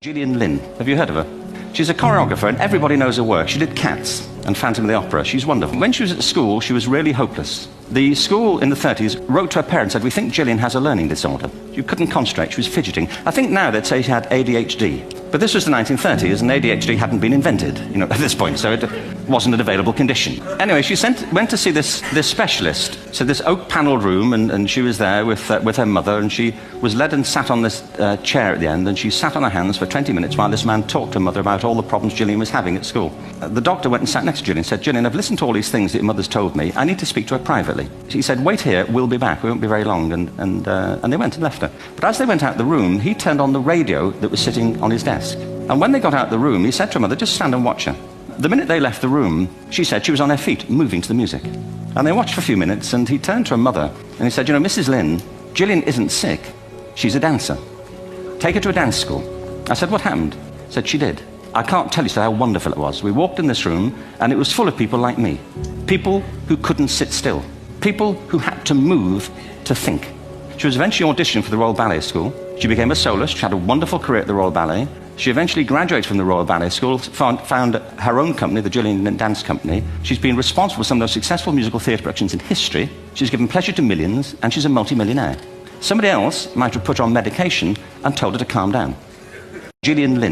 Gillian Lynne, have you heard of her? She's a choreographer and everybody knows her work. She did Cats and Phantom of the Opera. She's wonderful. When she was at school, she was really hopeless. The school in the 30s wrote to her parents and said, "We think Gillian has a learning disorder." She couldn't concentrate, she was fidgeting. I think now they'd say she had ADHD. But this was the 1930s and ADHD hadn't been invented, at this point, so it wasn't an available condition. Anyway, she went to see this specialist. So this oak-panelled room, and she was there with her mother, and she was led and sat on this chair at the end, and she sat on her hands for 20 minutes while this man talked to her mother about all the problems Gillian was having at school. The doctor went and sat next to Gillian and said, "Gillian, I've listened to all these things that your mother's told me. I need to speak to her privately." He said, "Wait here, we'll be back. We won't be very long." And they went and left her. But as they went out the room, he turned on the radio that was sitting on his desk. And when they got out the room, he said to her mother, "Just stand and watch her." The minute they left the room, she said she was on her feet, moving to the music. And they watched for a few minutes, and he turned to her mother, and he said, "Mrs. Lynne, Gillian isn't sick. She's a dancer. Take her to a dance school." I said, "What happened?" He said, "She did. I can't tell you how wonderful it was. We walked in this room, and it was full of people like me. People who couldn't sit still. People who had to move to think." She was eventually auditioned for the Royal Ballet School. She became a soloist. She had a wonderful career at the Royal Ballet. She eventually graduated from the Royal Ballet School, found her own company, the Gillian Lynne Dance Company. She's been responsible for some of the most successful musical theatre productions in history. She's given pleasure to millions, and she's a multi-millionaire. Somebody else might have put her on medication and told her to calm down. Gillian Lynne.